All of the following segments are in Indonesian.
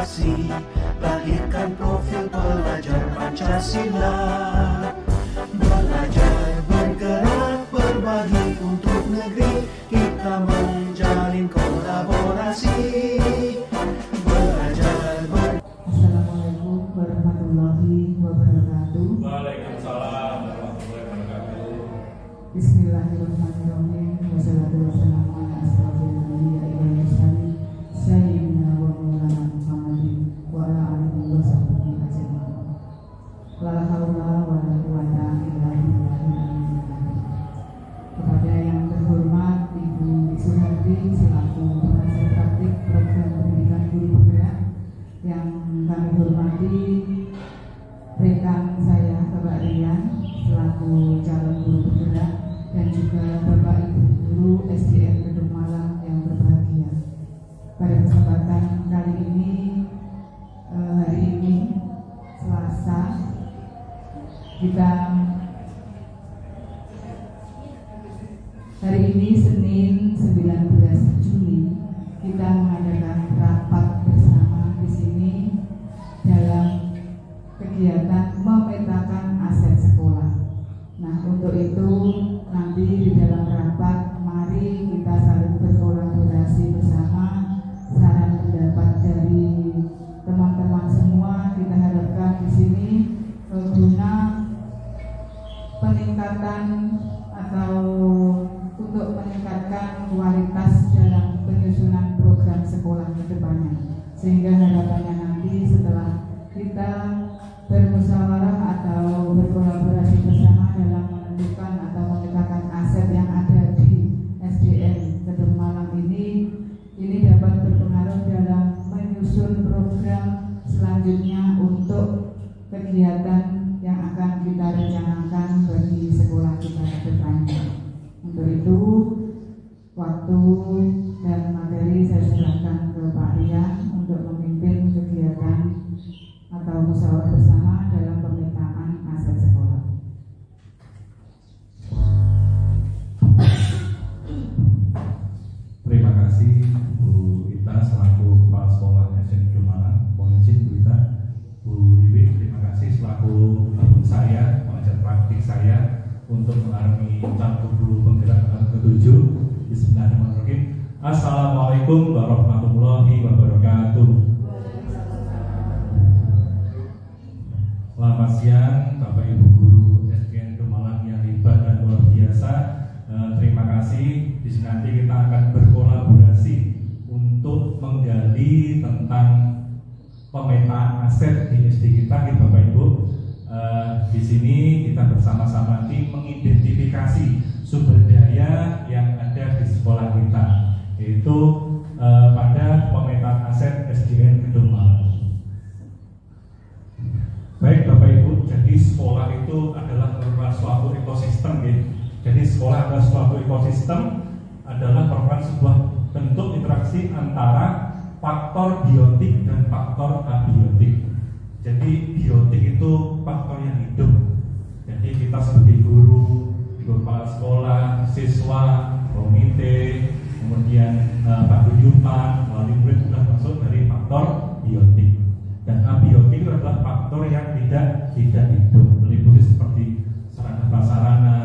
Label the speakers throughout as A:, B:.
A: kolaborasi, lahirkan profil pelajar Pancasila. Belajar, bergerak, berbagi untuk negeri, kita menjalin kolaborasi. Belajar,
B: Assalamualaikum warahmatullahi wabarakatuh.
C: Waalaikumsalam warahmatullahi wabarakatuh.
B: Bismillahirrahmanirrahim. Wassalatu wassalamu ala asrofil anbiya'i wal mursalin sayyidina wa maulana Muhammadin wa ala alihi wa sahbihi ajma'in. La haula wa la quwwata illa billahil aliyyil. Kepada yang terhormat Ibu Suhardi selaku pengajar praktik program pendidikan guru penggerak, yang kami hormati rekan saya Bapak Rian selaku calon guru penggerak, dan juga Bapak Ibu guru SDN Kedung Malang yang berbahagia. Pada kesempatan kali ini, hari ini Selasa, hari ini Senin 19 Juli kita mengadakan rapat bersama di sini dalam kegiatan memetakan aset sekolah. Nah, untuk itu nanti di dalam rapat mari kita saling berkolaborasi bersama, saran pendapat dari teman-teman semua kita harapkan di sini guna peningkatan atau untuk meningkatkan kualitas dalam penyusunan program sekolah ke depannya, sehingga harapannya nanti setelah kita bermusyawarah atau berkolaborasi bersama dalam menentukan atau memetakan aset yang ada di SDN Kedung Malang ini dapat berpengaruh dalam menyusun program selanjutnya untuk kegiatan yang akan kita rencanakan bagi sekolah kita ke depannya. Untuk itu, waktu dan materi saya serahkan ke Pak Rian untuk memimpin kegiatan atau musyawarah bersama dalam pemetaan aset sekolah.
C: Terima kasih Bu Ita selaku Kepala Sekolah SDN Kedung Malang. Mohon izin Bu Ita. Bu Wiwi, terima kasih selaku ibu saya, pengajar praktik saya untuk mengarungi calon guru penggerak tahun ke-7. Bismillahirrahmanirrahim. Assalamualaikum warahmatullahi wabarakatuh. Selamat siang Bapak Ibu guru SDN Kedung Malang yang hebat dan luar biasa. Terima kasih. Di sini nanti kita akan berkolaborasi untuk menggali tentang pemetaan aset di SD kita, gitu Bapak Ibu. Di sini kita bersama-sama nanti mengidentifikasi sumber daya yang ada di sekolah kita, yaitu pada pemetaan aset SDN Kedung Malang. Baik Bapak Ibu, jadi sekolah itu adalah merupakan suatu ekosistem, gitu. Jadi sekolah adalah suatu ekosistem, adalah merupakan sebuah bentuk interaksi antara faktor biotik dan faktor abiotik. Jadi biotik itu faktor yang hidup. Jadi kita sebagai guru, kepala sekolah, siswa, komite, kemudian paguyuban, wali murid sudah masuk dari faktor biotik. Dan abiotik itu adalah faktor yang tidak hidup, meliputi seperti sarana prasarana,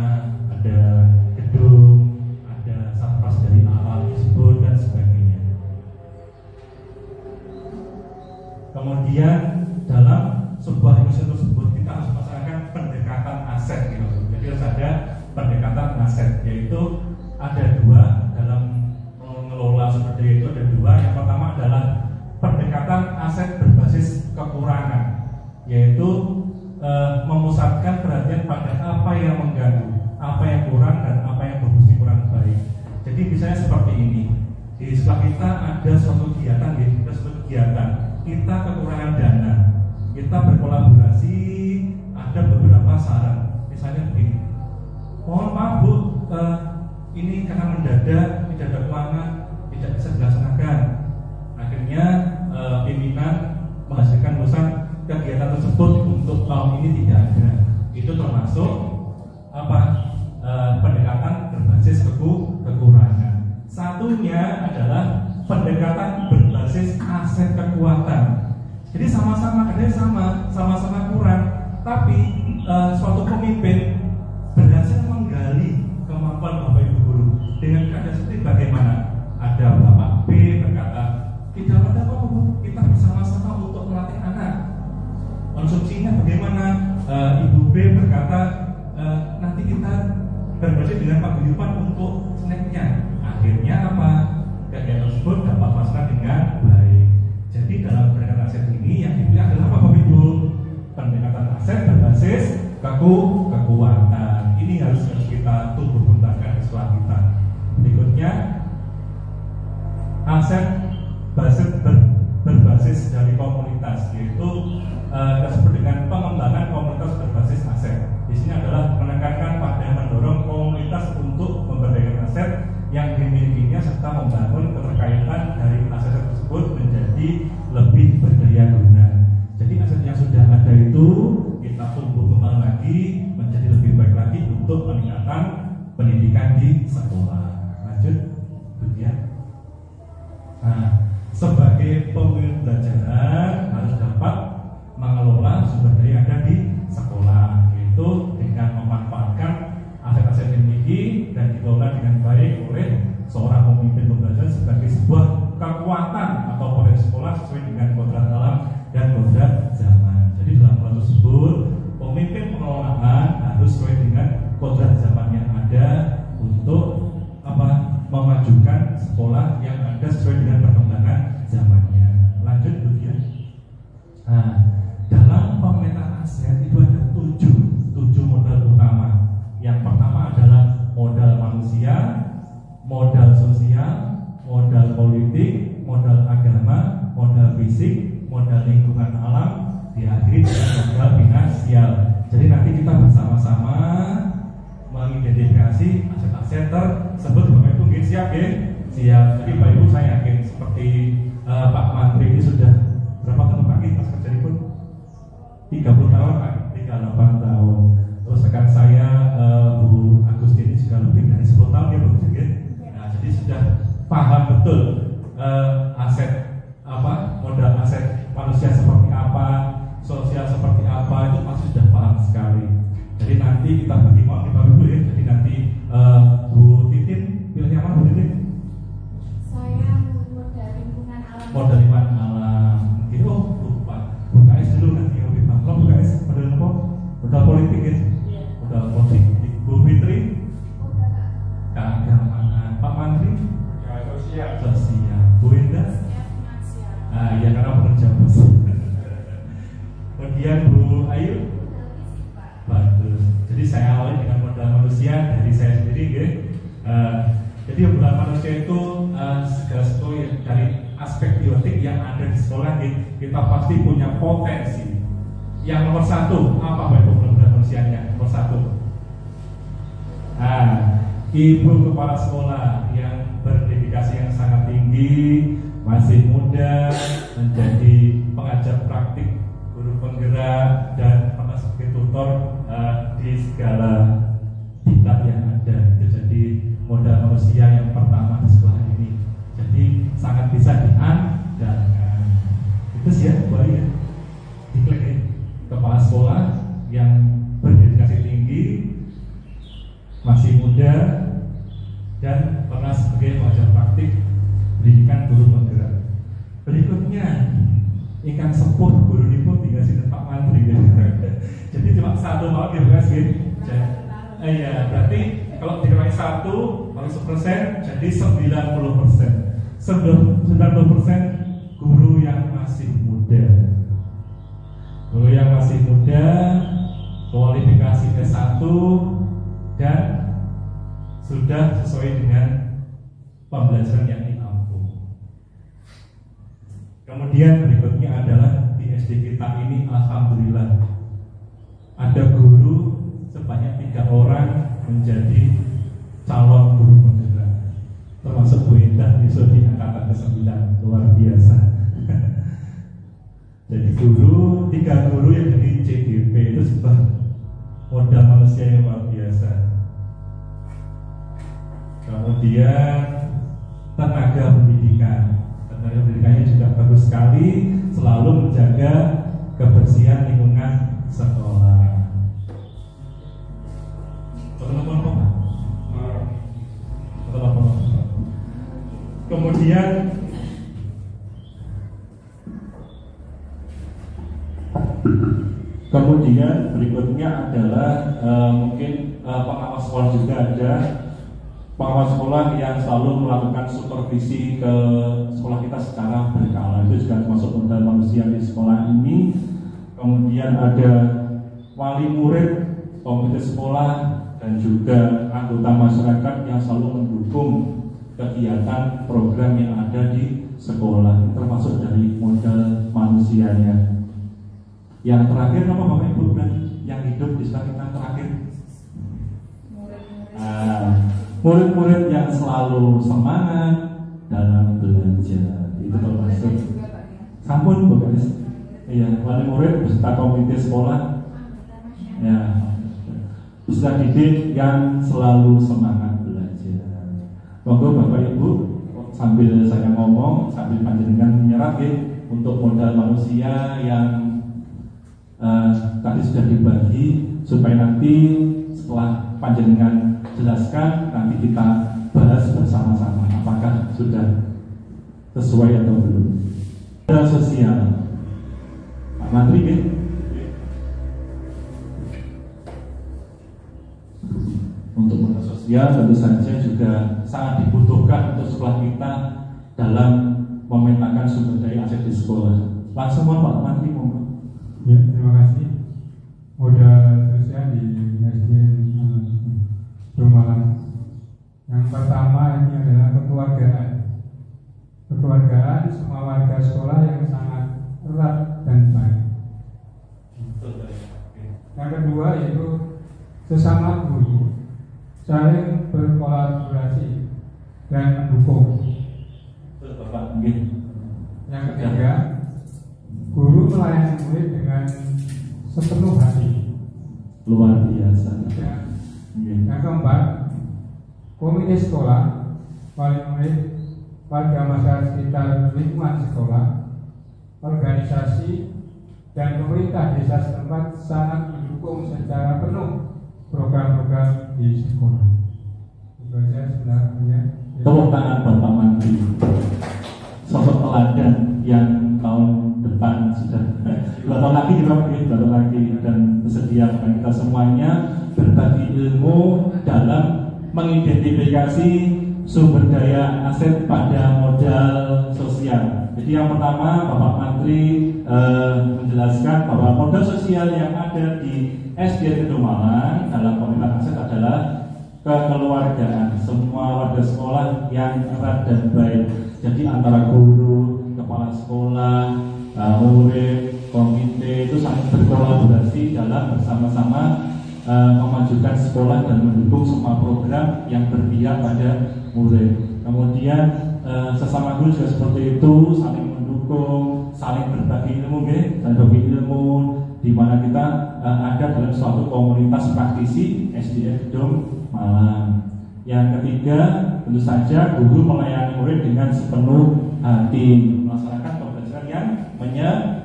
C: ada gedung, ada satpas dari alat tersebut dan sebagainya. Kemudian dalam sebuah ekosistem tersebut kita harus melaksanakan pendekatan aset, gitu. Jadi harus ada pendekatan aset, yaitu ada dua dalam mengelola seperti itu. Ada dua. Yang pertama adalah pendekatan aset berbasis kekurangan, yaitu memusatkan perhatian pada apa yang mengganggu, apa yang kurang dan apa yang berfungsi kurang baik. Jadi misalnya seperti ini, di sekolah kita ada suatu kegiatan, kita kekurangan dana, kita berkolaborasi, ada beberapa saran. Misalnya begini, mohon maaf Bu, ini karena mendadak, tidak ada keuangan, tidak bisa dilaksanakan. Akhirnya pimpinan menghasilkan urusan kegiatan tersebut untuk tahun ini tidak ada. Itu termasuk pendekatan berbasis kekurangan. Satunya adalah pendekatan berbasis aset kekuatan. ada sama-sama kurang, tapi suatu pemimpin berhasil menggali kemampuan Bapak Ibu guru dengan keadaan seperti bagaimana. Ada Bapak B berkata, tidak ada apa-apa Bu, kita bersama-sama untuk melatih anak. Konsumsinya bagaimana? Ibu B berkata, nanti kita berbersih dengan paguyuban untuk snacknya. Akhirnya apa? Kegiatan tersebut dapat terlaksana dengan baik. Jadi dalam pendekatan aset ini yang dipilih adalah apa Bapak Ibu? Pendekatan aset berbasis kekuatan. Ini harus kita tumbuh kembangkan di sekolah kita. Berikutnya, aset berbasis dari komunitas, yaitu disebut dengan pengembangan komunitas berbasis aset. Di sini adalah menekankan pada mendorong komunitas untuk memberdayakan aset yang dimilikinya serta membangun keterkaitan dari aset tersebut menjadi lebih berdaya guna. Jadi aset yang sudah ada itu kita tumbuh kembang lagi menjadi lebih baik lagi untuk peningkatan pendidikan di sekolah. Lanjut, ya. Nah, sebagai pemimpin pembelajaran harus dapat mengelola sumber daya yang ada di sekolah, yaitu dengan memanfaatkan aset-aset yang dimiliki dan dikelola dengan baik oleh seorang pemimpin pembelajaran sebagai sebuah kekuatan atau potensi sekolah sesuai dengan kodrat alam dan kodrat zaman. Jadi dalam hal tersebut pemimpin pengelolaan harus sesuai dengan kodrat zaman yang ada untuk memajukan sekolah yang ada sesuai dengan perkembangan zamannya. Lanjut Bu ya. Nah, dalam pemetaan aset itu ada tujuh modal utama. Yang pertama adalah modal manusia, modal sosial, modal politik, modal agama, modal fisik, modal lingkungan alam, diakhiri dengan modal finansial. Jadi nanti kita bersama-sama mengidentifikasi aset-aset tersebut. Bapak Ibu siap ya? Siap. Jadi Pak Ibu saya yakin seperti Pak Menteri ini sudah berapa tahun Pak pas kerja di pun? 30 tahun Pak, 38 tahun. Terus rekan saya Bu Agustin ini juga lebih dari 10 tahun ya Bu. Nah, jadi sudah paham betul aset modal aset manusia seperti apa, sosial seperti apa, itu pasti sudah paham sekali. Jadi nanti kita bagi mau di Bapak Ibu ya. Jadi nanti Bu Titin pilih yang mana Bu Titin?
D: Saya modal lingkungan alam.
C: Modal lingkungan alam. Gitu, lupa. BKS dulu nanti yang lebih paham. Kalau BKS modal apa? Modal politik ya?
D: Iya.
C: Modal politik. Bu Fitri?
D: Modal
C: Keagamaan. Pak Menteri? Sosial. Bu Indah?
D: finansial.
C: Ah iya, karena penerjemah. Kemudian Bu Ayu? Bagus. Jadi saya awali dengan modal manusia dari saya sendiri ya. Jadi modal manusia itu segala sesuatu dari aspek biotik yang ada di sekolah kita pasti punya potensi. Yang nomor satu apa Pak Ibu modal manusianya? Nomor satu, ibu kepala sekolah yang berdedikasi yang sangat tinggi, masih muda, menjadi pengajar praktik, guru penggerak, dan pernah sebagai tutor di segala tingkat yang ada. Itu jadi modal manusia yang pertama di sekolah ini. Jadi sangat bisa diandalkan. Itu sih ya, boleh ya. Diklik ya. Kepala sekolah yang berdedikasi tinggi, masih muda, dan pernah sebagai pengajar praktik pendidikan guru penggerak. Berikutnya ikan sepuh guru nipu tinggal sini Pak Menteri ya. Jadi cuma satu malam ya guys gitu. Iya, berarti kalau dikurangi 1 kalau 1% jadi 90%. 90% guru yang masih muda. Guru yang masih muda, kualifikasi S1 dan sudah sesuai dengan pembelajaran yang diampu. Kemudian berikutnya adalah di SD kita ini alhamdulillah ada guru sebanyak 3 orang menjadi calon guru penggerak, termasuk Bu Indah Yusuf di angkatan ke-9, luar biasa. Jadi 3 guru yang jadi CGP itu sebuah modal manusia yang luar biasa. Kemudian tenaga pendidikannya juga bagus sekali, selalu menjaga kebersihan Kemudian berikutnya adalah mungkin pengawas sekolah juga ada. Pengawas sekolah yang selalu melakukan supervisi ke sekolah kita secara berkala, itu juga termasuk modal manusia di sekolah ini. Kemudian ada wali murid, komite sekolah, dan juga anggota masyarakat yang selalu mendukung kegiatan program yang ada di sekolah, termasuk dari modal manusianya. Yang terakhir apa Bapak Ibu yang hidup di sekolah kita terakhir? Murid-murid yang selalu semangat dalam belajar, itu termasuk. Sampun Bu guys. Iya, wali murid beserta komite sekolah. Ya, peserta didik yang selalu semangat belajar. Monggo Bapak Ibu, sambil saya ngomong, sambil panjenengan menyerap untuk modal manusia yang tadi sudah dibagi, supaya nanti setelah panjenengan jelaskan, nanti kita bahas bersama-sama apakah sudah sesuai atau belum. Modal sosial, Pak Menteri ya? Untuk modal sosial tentu saja juga sangat dibutuhkan untuk sekolah kita dalam memetakan sumber daya aset di sekolah. Langsung Pak Menteri monggo.
E: Ya, terima kasih. Modal sosial di SDN Malang. Yang pertama ini adalah kekeluargaan. Kekeluargaan semua warga sekolah yang sangat erat dan baik. Yang kedua yaitu sesama guru saling berkolaborasi dan mendukung. Yang ketiga, guru melayani murid dengan sepenuh hati.
C: Luar biasa.
E: Yang keempat, komite sekolah, wali murid, warga masyarakat sekitar lingkungan sekolah, organisasi, dan pemerintah desa setempat sangat mendukung secara penuh program-program di sekolah. Itu saja sebenarnya.
C: Tepuk tangan Bapak Menteri, sosok teladan yang tahun depan sudah 2 tahun lagi kita 2 tahun lagi dan bersedia dengan kita semuanya berbagi ilmu dalam mengidentifikasi sumber daya aset pada modal sosial. Jadi yang pertama Bapak Menteri menjelaskan bahwa modal sosial yang ada di SDN Kedung Malang dalam komunitas aset adalah kekeluargaan, semua warga sekolah yang erat dan baik. Jadi antara guru, kepala sekolah, murid, komite itu saling berkolaborasi dalam bersama-sama memajukan sekolah dan mendukung semua program yang berpihak pada murid. Kemudian sesama guru juga seperti itu, saling mendukung, saling berbagi ilmu, saling berbagi ilmu, di mana kita ada dalam suatu komunitas praktisi SDN Kedung Malang. Yang ketiga, tentu saja guru melayani murid dengan sepenuh hati, melaksanakan pembelajaran yang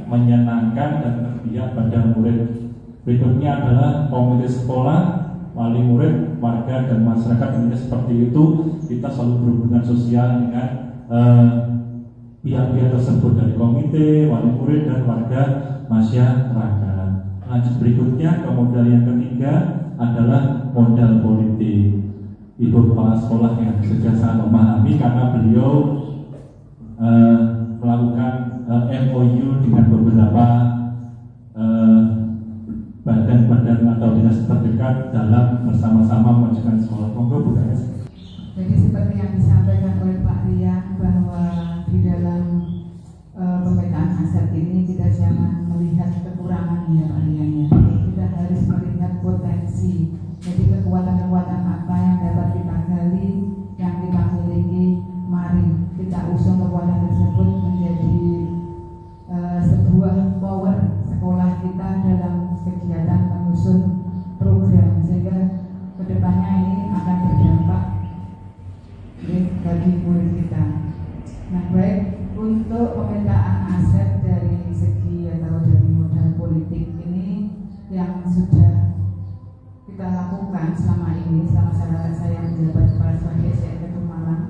C: menyenangkan dan berpihak pada murid. Berikutnya adalah komite sekolah, wali murid, warga dan masyarakat. Ini seperti itu, kita selalu berhubungan sosial dengan pihak-pihak tersebut dari komite, wali murid dan warga masyarakat. Lanjut berikutnya ke modal yang ketiga adalah modal politik. Ibu kepala sekolah yang sudah sangat memahami karena beliau melakukan MOU dengan beberapa badan-badan atau dinas terdekat dalam bersama-sama memajukan sekolah. Monggo Bu Kades.
B: Jadi seperti yang disampaikan oleh Pak Rian bahwa di dalam pemetaan aset ini kita jangan melihat kekurangannya Pak Rian ya. Kita harus melihat potensi. Jadi kekuatan-kekuatan apa yang dapat kita gali, yang kita miliki, mari kita usung kekuatan tersebut menjadi sebuah power sekolah kita dalam kegiatan menyusun program, sehingga kedepannya ini akan berdampak bagi murid kita. Nah, baik untuk pemetaan aset dari segi atau dari modal politik ini yang sudah kita lakukan selama ini, selama saya menjabat kepala sekolah SDN Kedung Malang,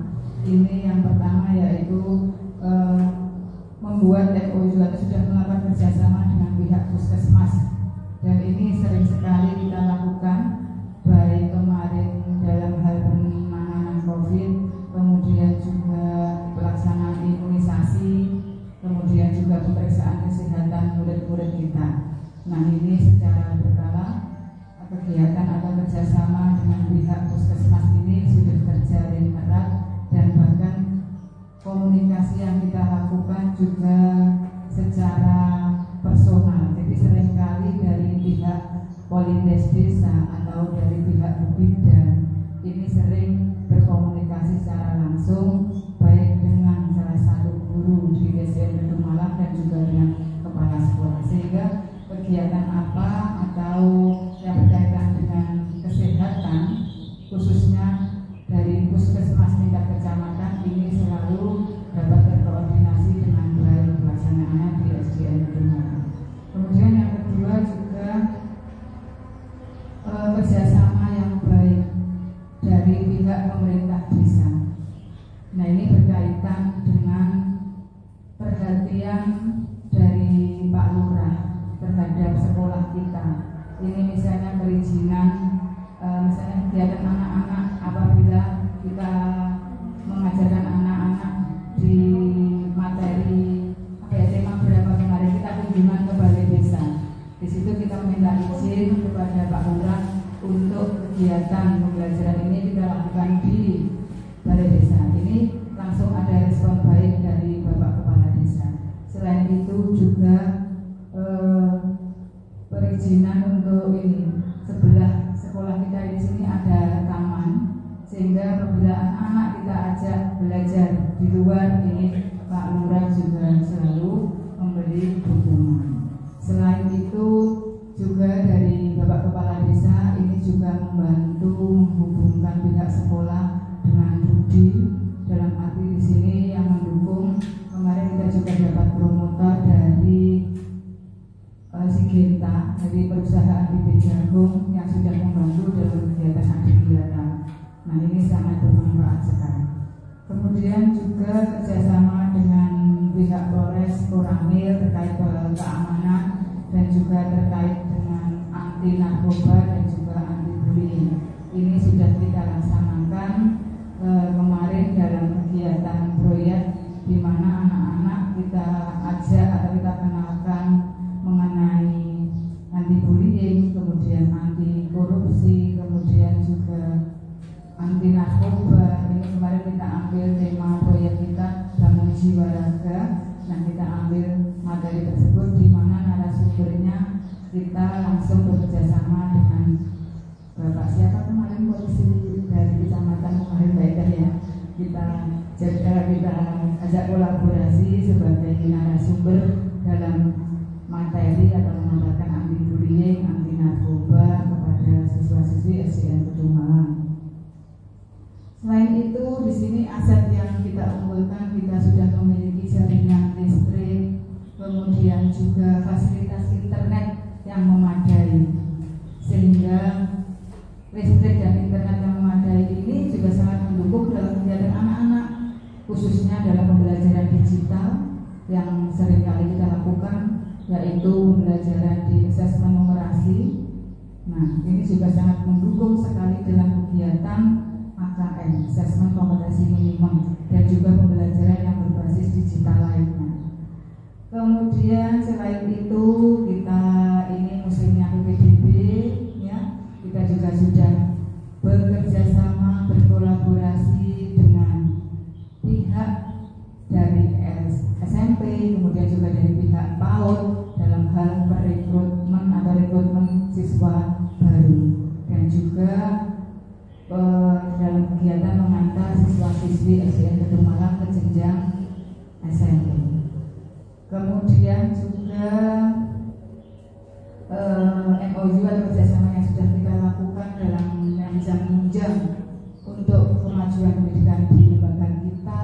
B: ini yang pertama yaitu juga sudah melakukan kerjasama dengan pihak puskesmas, dan ini sering sekali kita lakukan, baik kemarin dalam hal penanganan COVID, kemudian juga pelaksanaan imunisasi, kemudian juga pemeriksaan kesehatan murid-murid kita. Nah, ini secara berkala kegiatan atau kerjasama dengan pihak puskesmas ini sudah terjalin erat, dan bahkan komunikasi yang kita lakukan juga secara personal. Jadi seringkali dari pihak Polindes Desa atau dari pihak Bupida ini sering berkomunikasi secara langsung, baik dengan salah satu guru di SDN Kedungmalang dan juga dengan kepala sekolah, sehingga kegiatan apa atau yang berkaitan dengan kesehatan khususnya dari puskesmas tingkat kecamatan ini selalu dapat terkoordinasi dengan baik pelaksanaannya di SDN Kedungmalang. Kemudian yang kedua juga kerjasama yang baik dari pihak pemerintah desa. Nah, ini berkaitan dengan perhatian dari Pak Lurah terhadap sekolah kita. Ini misalnya perizinan, misalnya kegiatan anak-anak, apabila kita mengajarkan anak-anak di materi tema berapa kemarin kita kunjungan ke balai desa. Di situ kita minta izin kepada Pak Lurah untuk kegiatan pembelajaran ini kita lakukan di balai desa. Ini langsung ada respon baik dari Bapak Kepala Desa. Selain itu juga perizinan untuk ini, sebelah sekolah kita di sini ada taman, sehingga apabila anak-anak kita ajak belajar di luar ini, Pak Lurah juga selalu memberi dukungan. Selain itu juga dari Bapak Kepala Desa ini juga membantu menghubungkan pihak sekolah dengan Budi, dalam arti di sini yang mendukung. Kemarin kita juga dapat promotor dari Sigenta, dari perusahaan bibit jagung yang sudah membantu dalam kegiatan kegiatan. Nah, ini sangat bermanfaat sekali. Kemudian juga kerjasama dengan pihak Polres Koramil terkait keamanan dan juga terkait dengan anti narkoba dan juga anti bullying. Ini sudah kita laksanakan kemarin dalam kegiatan proyek di mana anak-anak kita ajak atau kita kenalkan mengenai anti bullying, kemudian anti korupsi, kemudian juga anti narkoba. Ini kemarin kita ambil tema proyek kita Bangun Jiwa Raga. Nah, kita ambil materi tersebut di mana narasumbernya kita langsung bekerjasama dengan Bapak siapa kemarin polisi dari kecamatan kemarin Baikah ya. Kita ajak kolaborasi sebagai narasumber dalam materi atau mengamalkan anti bullying, anti narkoba kepada siswa-siswi SDN Kedungmalang. Selain itu, di sini aset yang kita unggulkan, kita sudah memiliki jaringan listrik, kemudian juga fasilitas internet yang memadai, sehingga listrik dan internet yang memadai ini juga sangat mendukung dalam kegiatan anak-anak, khususnya dalam pembelajaran digital yang sering kali kita lakukan, yaitu pembelajaran di asesmen numerasi. Nah, ini juga sangat mendukung sekali dalam kegiatan AKM, asesmen kompetensi minimum, dan juga pembelajaran yang berbasis digital lainnya. Kemudian selain itu kita ini musimnya PPDB ya, kita juga sudah bekerja sama, berkolaborasi dengan pihak dari SMP, kemudian juga dari pihak PAUD dalam hal perekrutmen atau rekrutmen siswa baru, dan juga dalam kegiatan mengantar siswa-siswi SDN Kedungmalang ke jenjang SMP. Kemudian juga MOU atau kerjasama yang sudah kita lakukan dalam menunjang untuk kemajuan pendidikan di lembaga kita.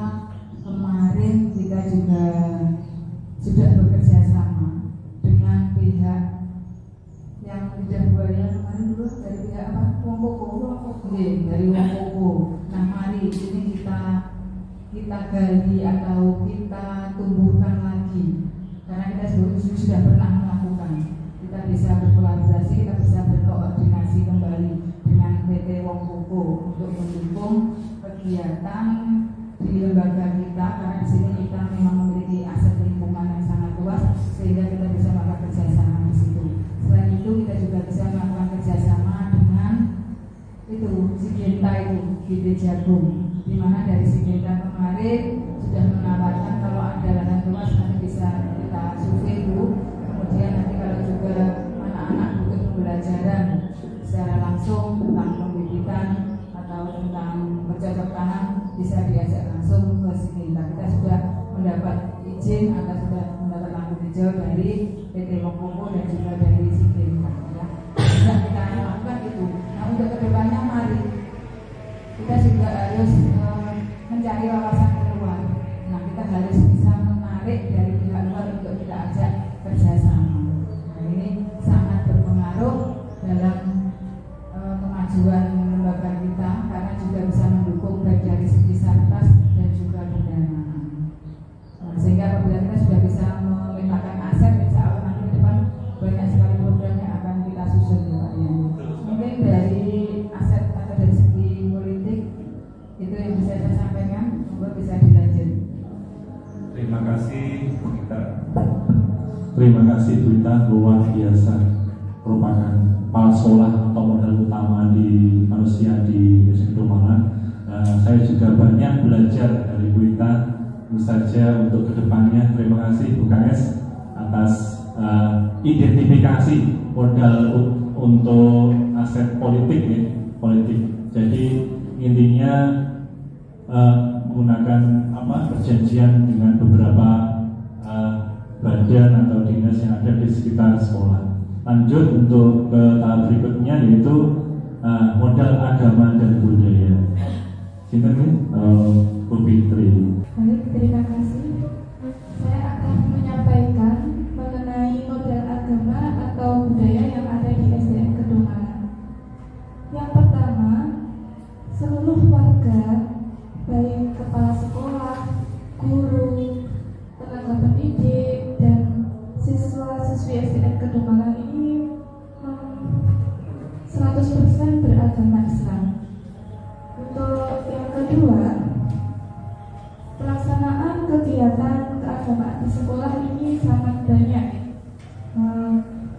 B: Kemarin kita juga sudah bekerja sama dengan pihak yang lidah buaya kemarin dulu dari pihak apa? Dari Wongkoko. Nah, mari ini kita gali atau kita tumbuhkan lagi, karena kita sudah pernah melakukan. Kita bisa berkolaborasi, kita bisa berkoordinasi kembali dengan PT Wong Koko untuk mendukung kegiatan di lembaga kita, karena di sini kita memang memiliki aset lingkungan yang sangat luas sehingga kita bisa melakukan kerjasama di situ. Selain itu kita juga bisa melakukan kerjasama dengan itu Sigenta itu Gede Jagung, di mana dari Sigenta kemarin sudah menawarkan kalau ada lahan luas nanti bisa kita survei dulu, kemudian nanti kalau juga anak-anak butuh pembelajaran secara langsung tentang pembibitan atau tentang bercocok tanam bisa diajak langsung ke Sigenta. Kita sudah mendapat izin atau sudah mendapat lampu hijau dari PT Wong Koko dan juga dari Sigenta. Ya, sudah kita lakukan itu. Nah, untuk kedepannya mari kita juga harus mencari wawasan keluar. Nah, kita harus bisa menarik dari pihak luar untuk kita ajak kerjasama. Nah, ini sangat berpengaruh dalam kemajuan lembaga kita, karena juga bisa mendukung baik dari segi sarkas dan juga pendanaan. Nah, sehingga apabila kita sudah bisa memetakan aset, insya Allah nanti ke depan banyak sekali program yang akan kita susun, Pak ya. Mungkin dari aset atau dari segi politik itu yang bisa saya sampaikan, monggo bisa dilanjut.
C: Terima kasih Bu Ita.
F: Terima kasih Bu Ita, luar biasa, merupakan kepala sekolah atau modal utama di manusia di SMP Malang. Saya juga banyak belajar dari Bu Ita, tentu saja untuk kedepannya. Terima kasih Bu KS atas identifikasi modal untuk aset politik ya, politik. Jadi intinya menggunakan perjanjian dengan beberapa badan atau dinas yang ada di sekitar sekolah. Lanjut untuk ke tahap berikutnya, yaitu modal agama dan budaya. Sinten Bu Fitri.
D: Baik, terima kasih. Saya akan menyampaikan mengenai modal agama atau budaya yang ada di SDN Kedonganan. Yang pertama, seluruh warga, baik kepala sekolah, guru, tenaga pendidik, dan siswa-siswi SDN Kedonganan ini 100% beragama Islam. Untuk yang kedua, pelaksanaan kegiatan keagamaan di sekolah ini sangat banyak.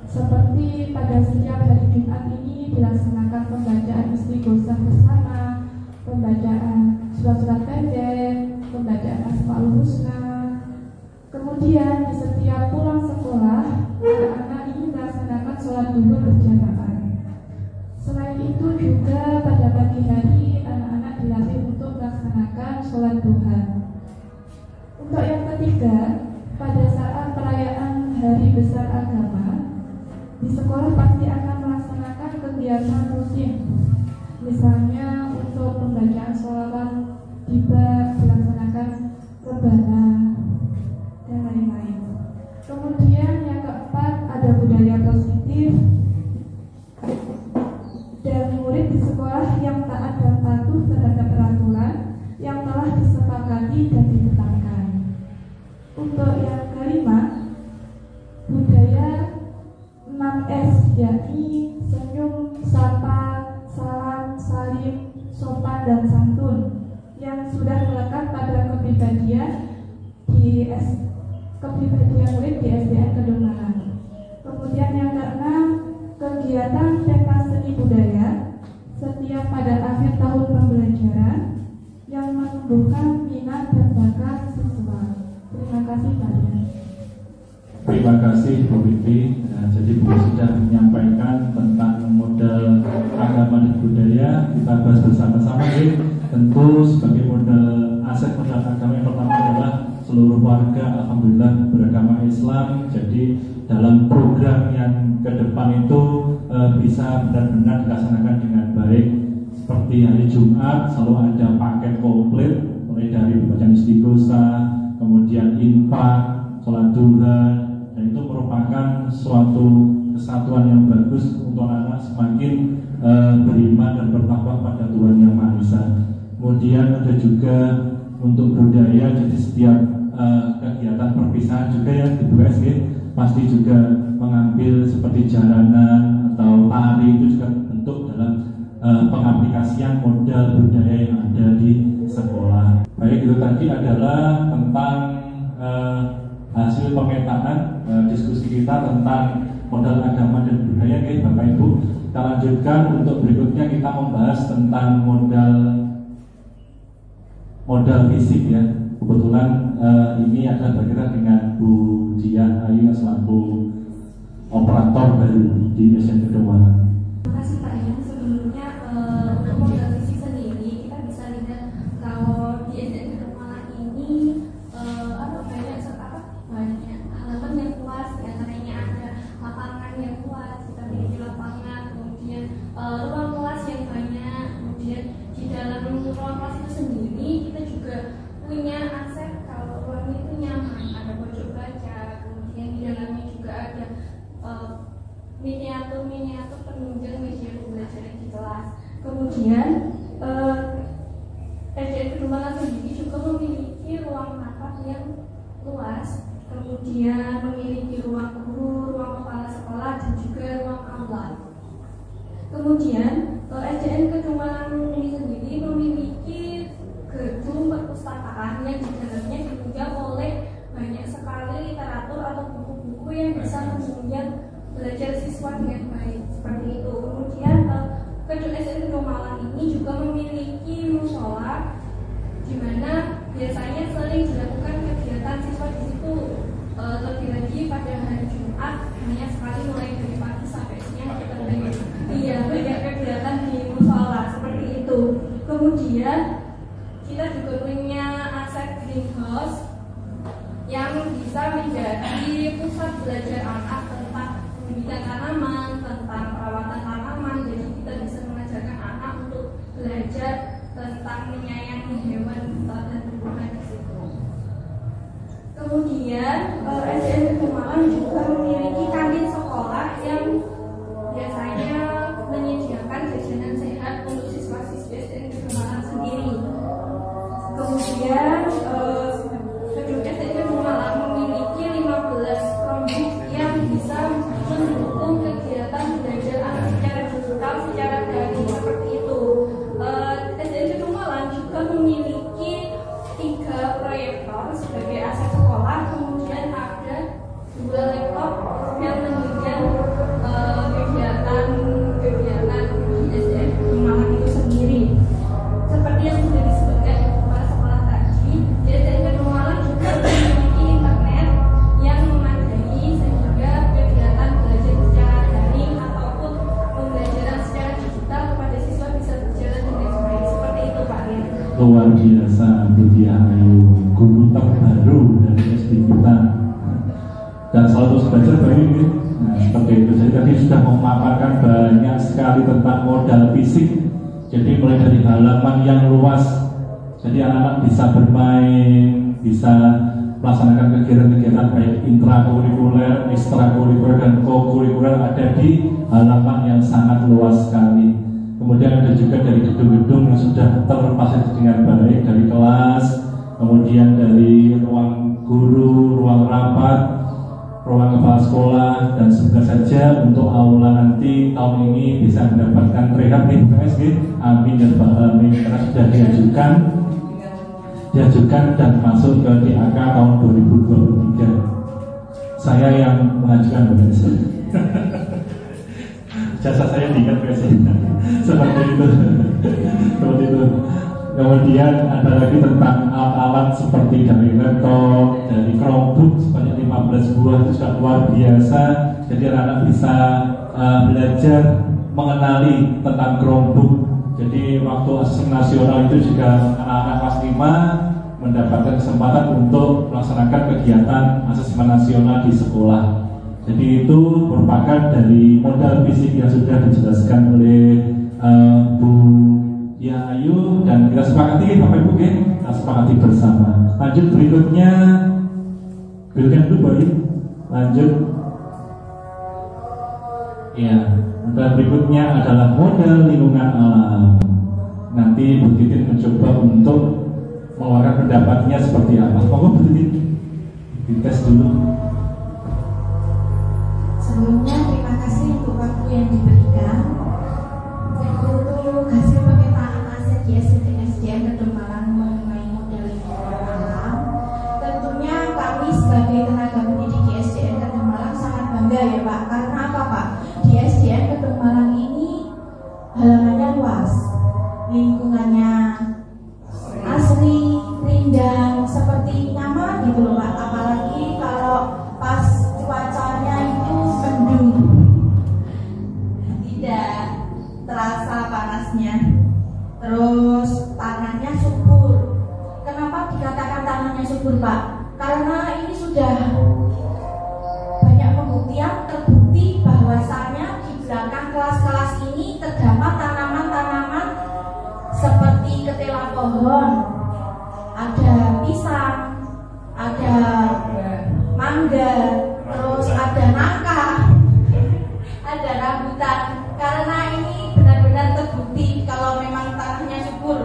D: Seperti pada setiap hari Jumat ini dilaksanakan pembacaan istighosah bersama, pembacaan surat-surat pendek, pembacaan Asmaul Husna. Kemudian di setiap pulang sekolah, anak-anak ini melaksanakan sholat duhur berjamaah. Selain itu juga pada pagi hari anak-anak dilatih untuk melaksanakan sholat duha. Untuk yang ketiga, pada saat perayaan hari besar agama, di sekolah pasti akan melaksanakan kegiatan rutin. Misalnya untuk pembacaan sholawat tiba dilaksanakan rebana dan lain-lain. Kemudian yang keempat, ada budaya positif dan murid di sekolah yang taat dan patuh terhadap peraturan yang telah disepakati dan ditetapkan. Untuk yang kelima, budaya 6S, yakni senyum, sapa, salam, salim, sopan, dan santun, yang sudah melekat pada kepribadian murid di SDN Kedonganan. Kemudian yang keenam, kegiatan pentas seni budaya setiap pada akhir tahun pembelajaran yang menumbuhkan minat dan bakat siswa. Terima kasih Pak.
F: Terima kasih Bu Fitri. Jadi Bu sudah menyampaikan tentang modal agama dan budaya. Kita bahas bersama-sama ya. Tentu sebagai modal aset modal agama yang pertama adalah seluruh warga alhamdulillah beragama Islam. Jadi dalam program yang ke depan itu bisa benar-benar dilaksanakan dengan baik. Seperti hari Jumat selalu ada paket komplit, mulai dari pembacaan istighosah, kemudian infak, sholat duha, dan itu merupakan suatu kesatuan yang bagus untuk anak-anak semakin beriman dan bertakwa pada Tuhan Yang Maha Esa. Kemudian ada juga untuk budaya, jadi setiap kegiatan perpisahan juga ya di BSG, pasti juga mengambil seperti jaranan atau tari, itu juga bentuk dalam pengaplikasian modal budaya yang ada di sekolah. Baik, itu tadi adalah tentang hasil pemetaan diskusi kita tentang modal agama dan budaya. Oke, Bapak Ibu, kita lanjutkan. Untuk berikutnya kita membahas tentang modal fisik ya. Kebetulan ini adalah berkaitan dengan Bu Dian Ayu selaku operator baru di SDN Kedungwalan.
D: Terima kasih Pak Ian. Sebelumnya untuk modal fisik sendiri kita bisa lihat kalau di SDN Kedungwalan ini banyak halaman yang luas, diantaranya ada lapangan yang luas, kita miliki lapangan, kemudian ruang kelas yang banyak, kemudian di dalam ruang kelas itu sendiri kita juga punya aset kalau ruangnya itu nyaman, ada pojok baca, kemudian di dalamnya juga ada miniatur penunjang media pembelajaran di kelas. Kemudian SDN Kedungwalan sendiri juga memiliki ruang rapat yang luas, kemudian memiliki ruang guru, ruang kepala sekolah, dan juga ruang aula. Kemudian SDN Kedungwalan ini sendiri memiliki gedung perpustakaan yang di dalamnya ditunjang oleh banyak sekali literatur atau buku-buku yang bisa menunjang belajar siswa dengan baik, seperti itu. Kemudian gedung SDN Kedungwalan ini juga memiliki musola, di mana biasanya sering dilakukan kegiatan siswa di situ. Lebih lagi pada hari Jumat banyak sekali mulai dari pagi sampai siang kita banyak kegiatan di musola seperti itu. Kemudian kita juga punya aset greenhouse yang bisa menjadi pusat belajar anak tentang pembibitan tanaman, tentang perawatan tanaman. Jadi kita bisa mengajarkan anak untuk belajar tentang menyayangi hewan dan tumbuhan di situ. Kemudian SDN Kedungwalan juga memiliki kantin sekolah yang biasanya menyediakan jajanan sehat untuk siswa-siswi SDN Kedungwalan sendiri. Kemudian gedung SDN Kedungwalan memiliki 15 Chromebook yang bisa mendukung kegiatan belajar anak secara digital, secara daring seperti itu. SDN Kedungwalan juga memiliki 3 proyektor sebagai aset sekolah, kemudian ada 2 laptop yang menunjang kegiatan di SDN Kedungwalan itu sendiri. Seperti yang sudah disebutkan di kepala sekolah tadi, di SDN Kedungwalan juga memiliki internet yang memadai sehingga kegiatan belajar secara daring ataupun pembelajaran secara digital kepada siswa bisa berjalan dengan baik. Seperti itu Pak Rian.
F: Luar biasa Bu Dian Ayu, guru terbaru dari SD kita, dan selalu terus belajar baik ini. Nah, seperti itu. Jadi tadi sudah memaparkan banyak sekali tentang modal fisik. Jadi mulai dari halaman yang luas, jadi anak-anak bisa bermain, bisa melaksanakan kegiatan-kegiatan baik intrakurikuler, ekstrakurikuler, dan kokurikuler ada di halaman yang sangat luas sekali. Kemudian ada juga dari gedung-gedung yang sudah terfasilitasi dengan baik, dari kelas, kemudian dari ruang guru, ruang rapat, ruang kepala sekolah, dan semoga saja untuk aula nanti tahun ini bisa mendapatkan rehab di BSG. Amin ya Rabbal Alamin, karena sudah diajukan dan masuk ke DAK tahun 2023. Saya yang mengajukan BSG. Jasa saya diingat BSG. Seperti itu. Kemudian ada lagi tentang alat-alat seperti dari laptop, dari Chromebook sebanyak 15 buah, itu sudah luar biasa. Jadi anak-anak bisa belajar mengenali tentang Chromebook. Jadi waktu asesmen nasional itu juga anak-anak kelas 5 mendapatkan kesempatan untuk melaksanakan kegiatan asesmen nasional di sekolah. Jadi itu merupakan dari modal fisik yang sudah dijelaskan oleh Bu Ya Ayu, dan kita sepakati Bapak Ibu, kita sepakati bersama. Lanjut berikutnya dulu baik. Lanjut. Ya, modal berikutnya adalah modal lingkungan alam. Nanti Bu Titin mencoba untuk mengeluarkan pendapatnya seperti apa. Pokoknya berdiri dites dulu.
G: Sebelumnya terima kasih untuk waktu yang diberikan. Untuk hasil pemetaan aset di SDN Kedung Malang mengenai model lingkungan alam, tentunya kami sebagai tenaga pendidik di SDN Kedung Malang sangat bangga ya Pak. Karena apa Pak? Di SDN Kedung Malang ini halamannya luas, lingkungannya asri, rindang, seperti nyaman gitu loh Pak. Apalagi kalau pas cuacanya itu mendung, tidak terasa panasnya. Terus tanahnya subur. Kenapa dikatakan tanahnya subur Pak? Karena ini sudah banyak pembuktian, terbukti bahwasannya di belakang kelas-kelas ini terdapat tanaman-tanaman seperti ketela pohon, ada pisang, ada mangga, terus ada nangka, ada rambutan. Karena ini benar-benar terbukti kalau memang tanahnya subur.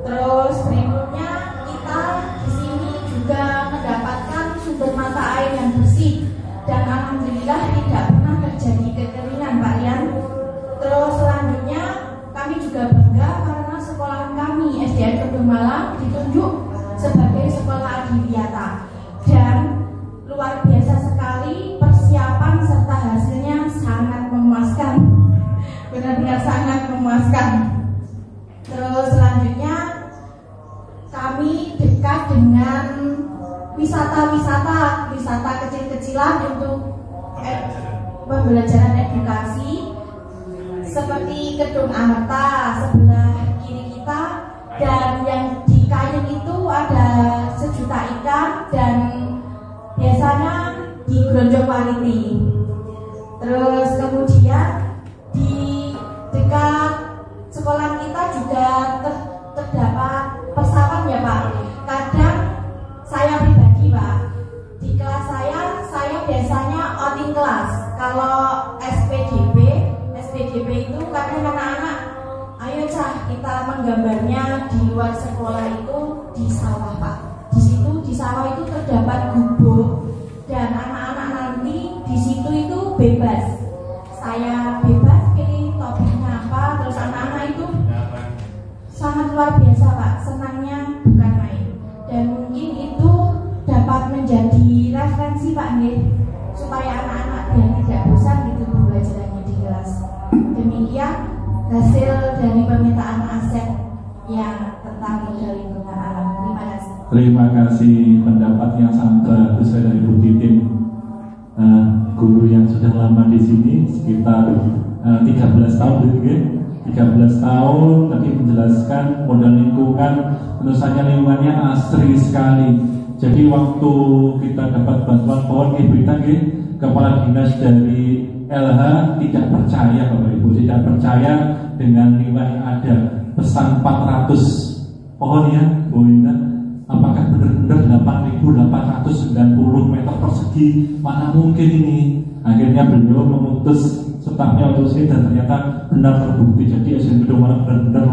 G: Terus berikutnya kita di sini juga mendapatkan sumber mata air yang bersih dan alhamdulillah tidak pernah terjadi kekeringan Pak Rian. Terus selanjutnya kami juga bangga karena sekolah kami SDN Kedung Malang ditunjuk sebagai sekolah adiwiyata dan luar biasa sekali persiapan serta hasilnya sangat memuaskan, benar-benar sangat memuaskan. Terus selanjutnya kami dekat dengan wisata kecil-kecilan untuk pembelajaran edukasi seperti Kedung Amerta sebelah kiri kita, dan yang di Kayen itu ada sejuta ikan dan biasanya di Gronjokwaliti. Terus kemudian di dekat sekolah kita juga terdapat pesawat ya Pak. Kadang saya pribadi Pak, di kelas saya biasanya outing kelas. Kalau SPDB itu kadang anak-anak, ayo Cah kita menggambarnya di luar sekolah itu di sawah Pak. Di situ di sawah itu terdapat gubuk dan anak-anak nanti di situ itu bebas. Saya bebas pilih topiknya apa, terus anak-anak itu sangat luar biasa Pak, senangnya bukan main. Dan mungkin itu dapat menjadi referensi Pak nih, supaya anak-anak biar tidak bosan gitu pembelajarannya di kelas. Demikian hasil dari pemetaan aset yang tentang model lingkungan alam. Terima kasih.
F: Terima kasih, pendapat yang sangat bagus dari Bu Titin, guru yang sudah lama di sini sekitar 13 tahun gitu. 13 tahun tadi menjelaskan modal lingkungan, tentu saja lingkungannya asri sekali. Jadi waktu kita dapat bantuan pohon kita kepala dinas dari LH tidak percaya Bapak Ibu, tidak percaya dengan nilai yang ada, pesan 400 pohon ya Bu Indah. Apakah benar-benar 8.890 meter persegi? Mana mungkin ini? Akhirnya beliau memutus stafnya untuk sini dan ternyata benar terbukti. Jadi SDN Kedung Malang benar-benar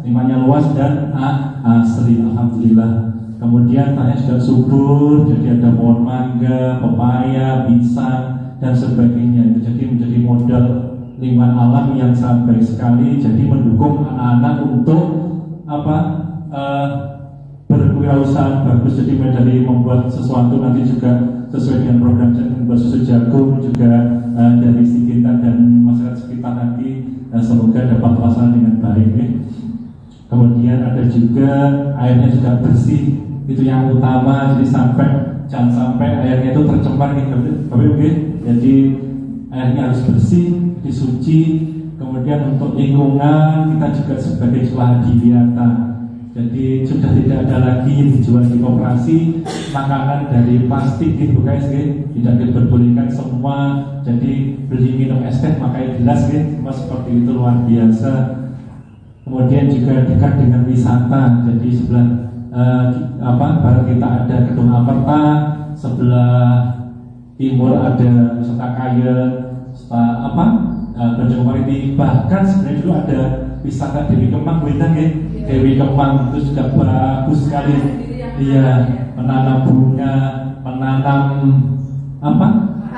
F: lingkungannya luas dan asli, alhamdulillah. Kemudian tanahnya sudah subur, jadi ada pohon mangga, pepaya, pisang dan sebagainya. Jadi menjadi modal lingkungan alam yang sangat baik sekali. Jadi mendukung anak-anak untuk berwirausaha bagus. Jadi dari membuat sesuatu nanti juga sesuai dengan program membuat susu jagung juga dari si kita dan masyarakat sekitar nanti semoga dapat terlaksana dengan baik. Kemudian ada juga airnya sudah bersih, itu yang utama. Jadi jangan sampai airnya itu tercemar Jadi airnya harus bersih, disuci. Kemudian untuk lingkungan kita juga sebagai sekolah adiwiyata. Jadi sudah tidak ada lagi yang dijual di koperasi makanan dari plastik gitu guys, tidak diperbolehkan semua. Jadi beli minum es teh pakai gelas cuma seperti itu, luar biasa. Kemudian juga dekat dengan wisata. Jadi sebelah barat kita ada Kedung Amerta, sebelah timur ada wisata Kayen, Gronjokwaliti, bahkan sebenarnya dulu ada wisata Dewi Kemang, Dewi Kemang itu juga bagus sekali. Iya, menanam bunga, menanam apa?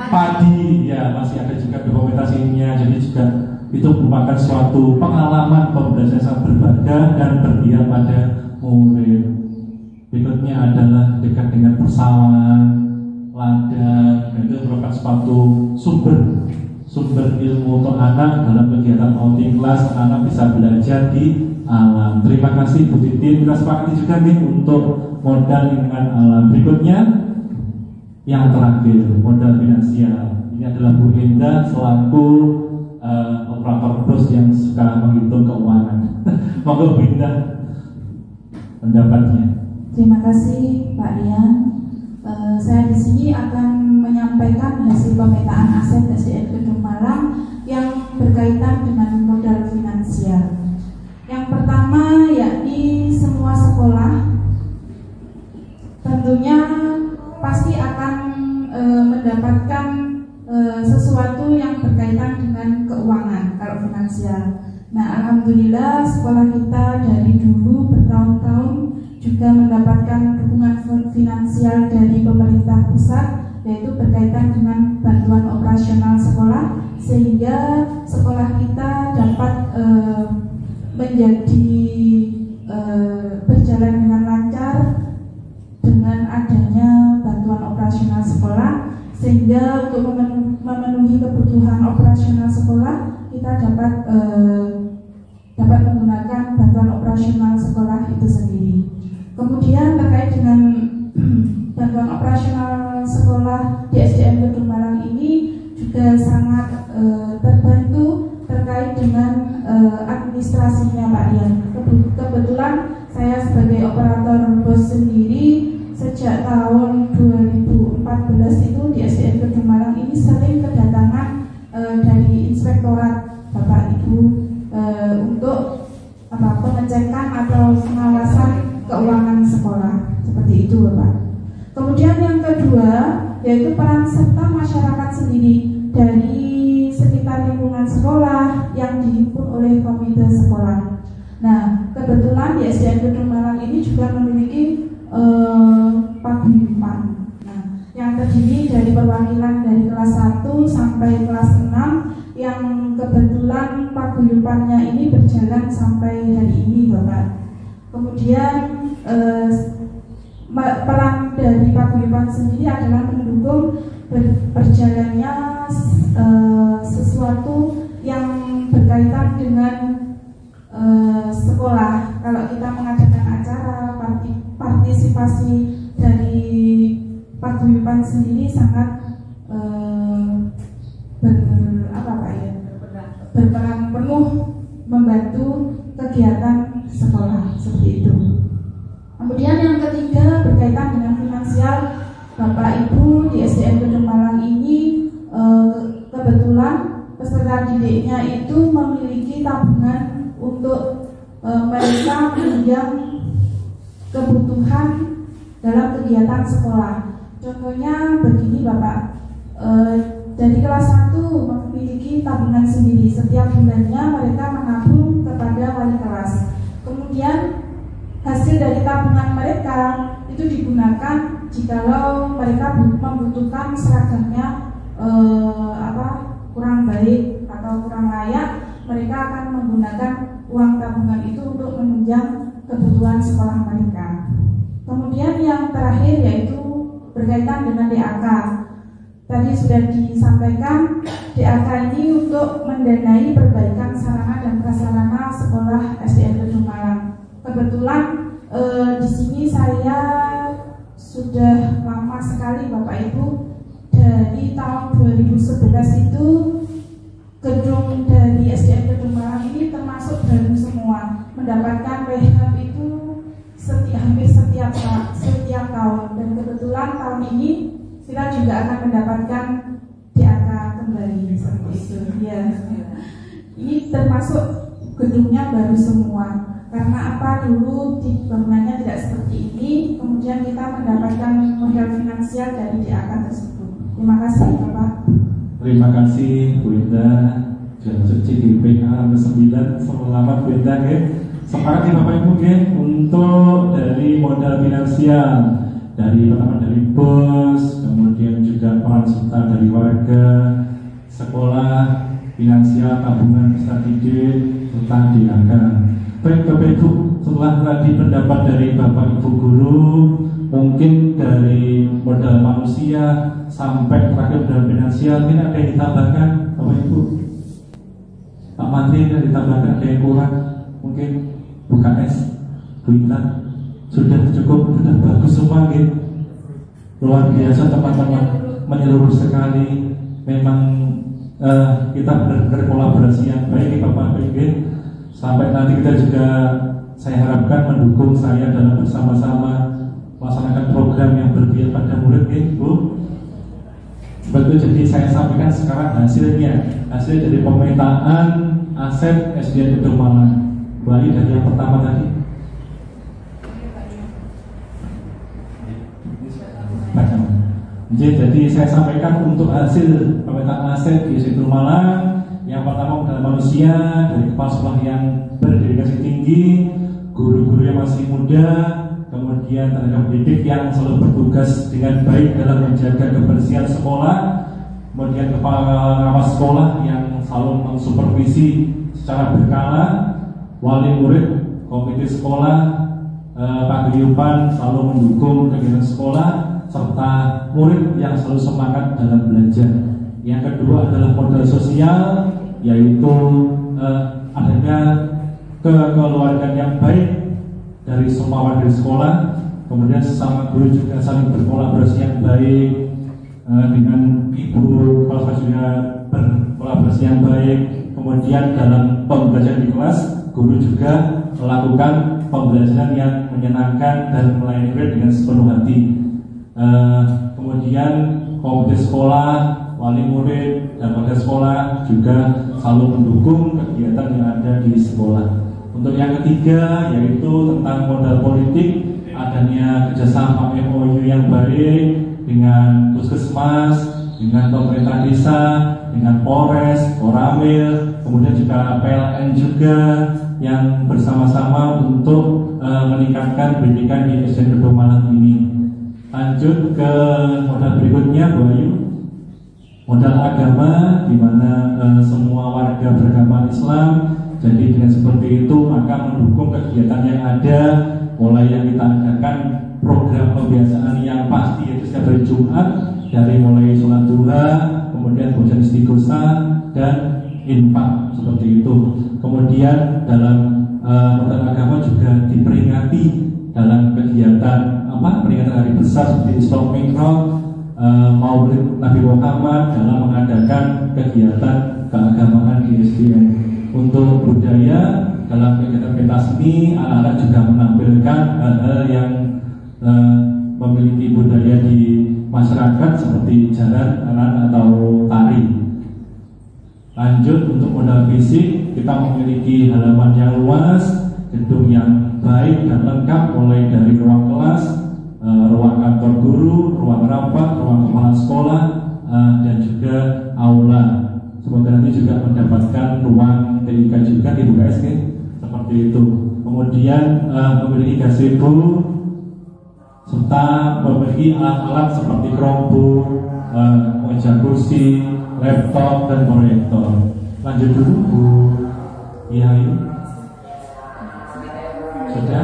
F: Padi. Ya, masih ada juga dokumentasinya. Jadi juga itu merupakan suatu pengalaman pembelajaran yang sangat berharga dan berpihak pada murid. Berikutnya adalah dekat dengan persawahan, ladang, dan itu merupakan suatu sumber ilmu untuk anak dalam kegiatan outing kelas. Anak bisa belajar di alam. Terima kasih Bu Titi. Kita sepakati juga nih untuk modal lingkungan alam. Berikutnya yang terakhir, modal finansial. Ini adalah Bu Indah selaku operator bus yang suka menghitung keuangan. Monggo Bu Indah pendapatnya.
G: Terima kasih Pak Rian. Saya di sini akan menyampaikan hasil pemetaan aset SDN Gedung Malang yang berkaitan dengan modal finansial. Yang pertama yakni semua sekolah tentunya pasti akan mendapatkan sesuatu yang berkaitan dengan keuangan kalau finansial. Nah, alhamdulillah sekolah kita dari dulu bertahun-tahun juga mendapatkan dukungan finansial dari pemerintah pusat, yaitu berkaitan dengan bantuan operasional sekolah, sehingga sekolah kita dapat menjadi berjalan dengan lancar dengan adanya bantuan operasional sekolah, sehingga untuk memenuhi kebutuhan operasional sekolah kita dapat menggunakan bantuan operasional sekolah itu sendiri. Kemudian terkait dengan bantuan operasional sekolah di SDN Gedung Malang ini juga sangat terbantu terkait dengan administrasinya Pak Rian. Kebetulan saya sebagai operator bus sendiri sejak tahun 2014 itu di SDN Gedung Malang ini sering kedatangan dari inspektorat Bapak Ibu untuk pengecekan atau pengawasan keuangan sekolah, seperti itu Bapak. Kemudian yang kedua yaitu peran serta masyarakat sendiri dari sekitar lingkungan sekolah yang dihimpun oleh komite sekolah. Nah, kebetulan di SDN Gedung Malang ini juga memiliki paguyuban. Nah, yang terdiri dari perwakilan dari kelas 1 sampai kelas 6 yang kebetulan paguyubannya ini berjalan sampai hari ini Bapak. Kemudian peran dari paguyuban sendiri adalah mendukung berjalannya sesuatu yang berkaitan dengan sekolah. Kalau kita mengadakan acara, partisipasi dari paguyuban sendiri sangat berperan penuh membantu kegiatan sekolah, seperti itu. Kemudian yang ketiga berkaitan dengan finansial, Bapak Ibu di SDN Gedung Malang ini kebetulan peserta didiknya itu memiliki tabungan untuk mereka menunjang kebutuhan dalam kegiatan sekolah. Contohnya begini Bapak, dari kelas 1 memiliki tabungan sendiri. Setiap bulannya mereka menabung kepada wali kelas. Kemudian hasil dari tabungan mereka itu digunakan jikalau mereka membutuhkan seragamnya kurang baik atau kurang layak, mereka akan menggunakan uang tabungan itu untuk menunjang kebutuhan sekolah mereka. Kemudian yang terakhir yaitu berkaitan dengan DAK. Tadi sudah disampaikan, DAK ini untuk mendanai perbaikan sarana dan prasarana sekolah SDN Gedung Malang. Kebetulan di sini saya sudah lama sekali Bapak Ibu, dari tahun 2011 itu gedung dari SDN Gedung Malang ini termasuk baru semua, mendapatkan rehab itu hampir setiap tahun, dan kebetulan tahun ini kita juga akan mendapatkan DAK kembali seperti itu. Ya, ini termasuk gedungnya baru semua. Karena apa, dulu bangunannya tidak seperti ini, kemudian kita mendapatkan modal finansial dari DAK tersebut. Terima kasih Bapak.
F: Terima kasih Bu Indah. Sudah masuk CGPA ke-9. Selamat Bu Indah ya. sepakat ya Bapak Ibu untuk dari modal finansial, dari pertama dari bos, kemudian juga peran serta dari warga, sekolah, finansial, tabungan peserta didik, serta DAK. Baik Bapak Ibu, setelah tadi pendapat dari Bapak Ibu guru, mungkin dari modal manusia sampai terakhir modal finansial, mungkin ada yang ditambahkan Bapak Ibu? Pak Menteri ada ditambahkan, ada yang kurang? Mungkin bukan es, Buitan sudah cukup, sudah bagus semua gitu. Luar biasa teman-teman, menyeluruh sekali. Memang kita benar-benar kolaborasi yang baik Bapak Ibu. Sampai nanti kita juga, saya harapkan mendukung saya dalam bersama-sama melaksanakan program yang berpihak pada murid Bu. Betul, jadi saya sampaikan sekarang hasilnya, hasil dari pemetaan aset SDN Gedung Malang. Mulai dari yang pertama tadi. Jadi saya sampaikan untuk hasil pemetaan aset di Gedung Malang. Yang pertama modal manusia dari kepala sekolah yang berdedikasi tinggi, guru-guru yang masih muda, kemudian tenaga pendidik yang selalu bertugas dengan baik dalam menjaga kebersihan sekolah, kemudian kepala pengawas sekolah yang selalu mensupervisi secara berkala, wali murid, komite sekolah, paguyuban selalu mendukung kegiatan sekolah, serta murid yang selalu semangat dalam belajar. Yang kedua adalah modal sosial, yaitu adanya kekeluargaan yang baik dari semua warga sekolah, kemudian sesama guru juga saling berkolaborasi yang baik, dengan ibu kepala sekolah juga berkolaborasi yang baik. Kemudian dalam pembelajaran di kelas, guru juga melakukan pembelajaran yang menyenangkan dan melayani murid dengan sepenuh hati. Kemudian komite sekolah, wali murid, dan warga sekolah juga selalu mendukung kegiatan yang ada di sekolah. Untuk yang ketiga yaitu tentang modal politik, adanya kerjasama MOU yang baik dengan Puskesmas, dengan pemerintah desa, dengan Polres, Koramil, kemudian juga PLN juga yang bersama-sama untuk meningkatkan pendidikan di SDN Gedung Malang ini. Lanjut ke modal berikutnya, Bu Ayu. Modal agama, di mana semua warga beragama Islam. Jadi dengan seperti itu maka mendukung kegiatan yang ada, mulai yang kita adakan program pembiasaan yang pasti yaitu setiap hari Jumat, dari mulai sholat duha, kemudian bacaan istighosah dan infak seperti itu. Kemudian dalam modal agama juga diperingati dalam kegiatan peringatan hari besar seperti Isra Mi'raj, Maulid Nabi Muhammad, dalam mengadakan kegiatan keagamaan di SDN. Untuk budaya, dalam kegiatan pentas seni, anak-anak juga menampilkan hal-hal yang memiliki budaya di masyarakat seperti jaran, anak atau tari. Lanjut untuk modal fisik, kita memiliki halaman yang luas, gedung yang baik dan lengkap, mulai dari ruang kelas, ruang kantor guru, ruang rapat, ruang kepala sekolah, dan juga aula. Semoga nanti juga mendapatkan ruang TIK juga di UKSG seperti itu. Kemudian memiliki gazebo serta memiliki alat-alat seperti kerombong, meja kursi, laptop dan proyektor. Lanjut dulu Bu. Iya ini sudah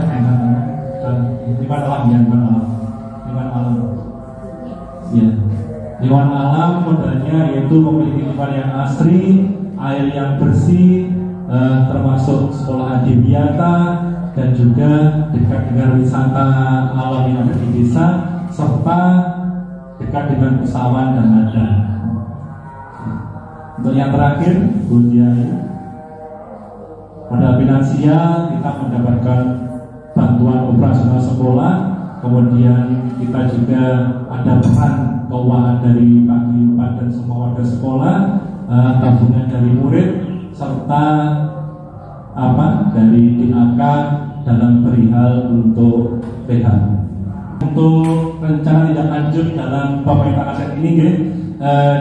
F: lima alam ya. Lingkungan alam modalnya yaitu memiliki lingkungan yang asri, air yang bersih, termasuk sekolah adiwiyata, dan juga dekat dengan wisata alam yang ada di desa, serta dekat dengan usahawan dan adat. Untuk yang terakhir, Bu Dian, modal finansial kita mendapatkan bantuan operasional sekolah, kemudian kita juga ada peran keuangan dari paguyuban dan semua warga sekolah, tabungan dari murid, serta dari DAK dalam perihal untuk PH. Untuk rencana tidak lanjut dalam pemetaan aset ini,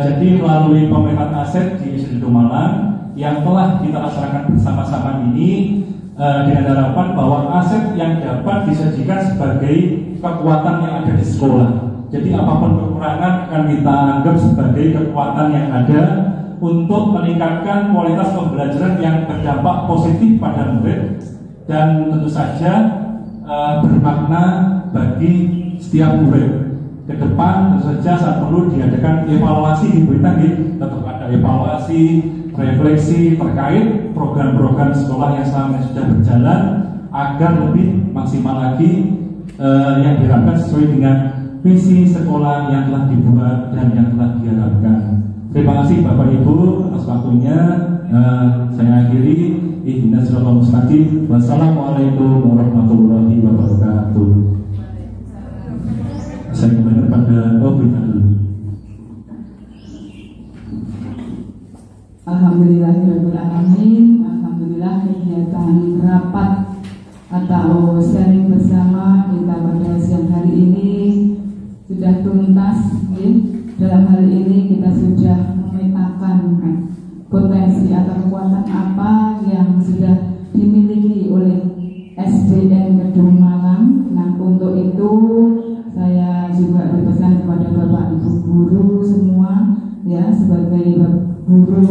F: jadi melalui pemetaan aset di SDN Gedung Malang yang telah kita laksanakan bersama-sama ini, dengan harapan bahwa aset yang dapat disajikan sebagai kekuatan yang ada di sekolah. Jadi apapun kekurangan akan kita anggap sebagai kekuatan yang ada untuk meningkatkan kualitas pembelajaran yang berdampak positif pada murid dan tentu saja bermakna bagi setiap murid. Ke depan tentu saja saat perlu diadakan evaluasi di Bintang, tetap ada evaluasi, refleksi terkait program-program sekolah yang selama ini sudah berjalan agar lebih maksimal lagi yang diharapkan sesuai dengan visi sekolah yang telah dibuat dan yang telah diharapkan. Terima kasih Bapak Ibu atas waktunya. Saya akhiri. Ihdinas siratal mustaqim. Wassalamualaikum warahmatullahi wabarakatuh. Saya kembali pada dulu.
B: Alhamdulillahirrahmanirrahim. Alhamdulillah kegiatan rapat atau sharing bersama kita pada siang hari ini sudah tuntas. Dalam hal ini kita sudah memetakan potensi atau kekuatan apa yang sudah dimiliki oleh SDN Kedung Malang. Nah, untuk itu saya juga berpesan kepada Bapak Ibu guru semua ya, sebagai guru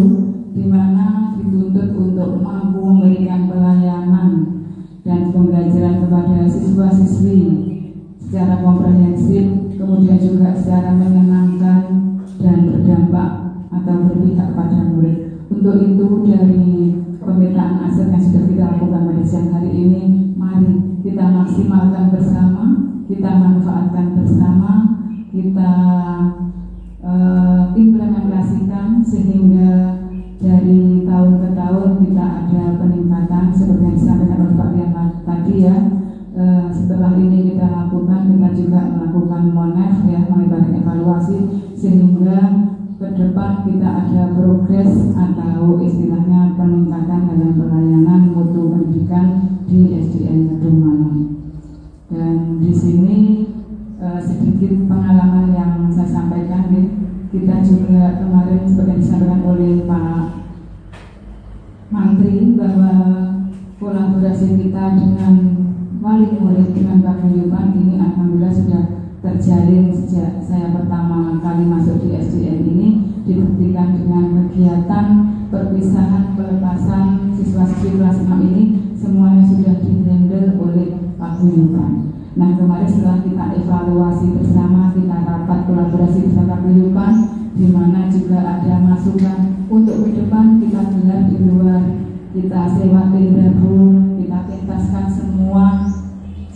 B: di mana dituntut untuk mampu memberikan pelayanan dan pembelajaran kepada siswa-siswi secara komprehensif, kemudian juga secara menyenangkan dan berdampak atau berpihak pada murid. Untuk itu dari pemetaan aset yang sudah kita lakukan pada siang hari ini, mari kita maksimalkan bersama, kita manfaatkan bersama, kita implementasikan sehingga dari tahun ke tahun kita ada peningkatan seperti yang disampaikan oleh Pak Rian tadi ya. Setelah ini kita lakukan, kita juga melakukan monef ya, melakukan evaluasi sehingga ke depan kita ada progres atau istilahnya peningkatan dalam pelayanan mutu pendidikan di SDN Kedung Malang. Dan di sini sedikit pengalaman yang saya sampaikan, kita juga kemarin seperti yang disampaikan oleh Pak Menteri bahwa kolaborasi kita dengan wali murid dengan paguyuban ini alhamdulillah sudah terjalin sejak saya pertama kali masuk di SDN ini, dibuktikan dengan kegiatan perpisahan pelepasan siswa-siswi kelas 6 ini semuanya sudah di-handle oleh paguyuban. Nah, kemarin setelah kita evaluasi bersama, kita rapat kolaborasi bersama paguyuban, di mana juga ada masukan untuk ke depan kita gelar di luar, kita sewa tenda room, kita pentaskan semua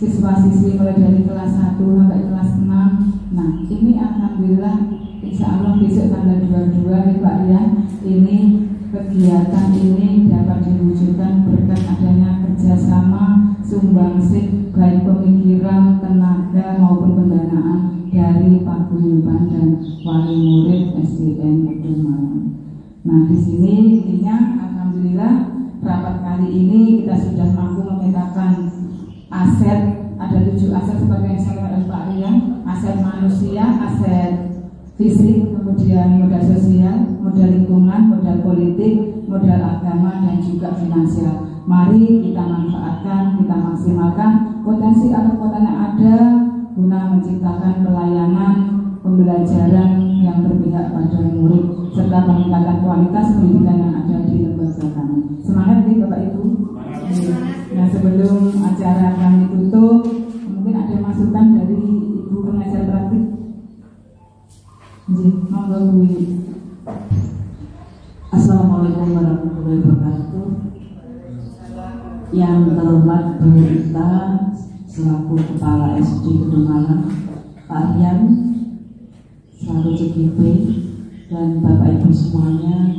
B: siswa-siswi mulai dari kelas 1 sampai kelas 6. Nah, ini alhamdulillah insya Allah besok tanggal 22 ya Pak Rian, ini kegiatan ini dapat diwujudkan berkat adanya kerjasama sumbangsih baik pemikiran, tenaga maupun pendanaan dari paguyuban dan wali murid SDN Kedung Malang. Nah, di sini intinya alhamdulillah rapat kali ini kita sudah mampu memetakan aset, ada 7 aset sebagai yang saya katakan Pak Rian, aset manusia, aset fisik, kemudian modal sosial, modal lingkungan, modal politik, modal agama, dan juga finansial. Mari kita manfaatkan, kita maksimalkan potensi atau kekuatan yang ada guna menciptakan pelayanan pembelajaran yang berpihak pada murid serta peningkatan kualitas pendidikan yang ada di lembaga kami. Semangat nih Bapak Ibu. Nah, sebelum acara kami tutup, mungkin ada masukan dari Ibu pengajar praktik. Monggo Bu.
H: Assalamualaikum warahmatullahi wabarakatuh. Yang terhormat Bu Rita selaku Kepala SD Kedung Malang, Pak Rian selaku CGP, dan Bapak Ibu semuanya,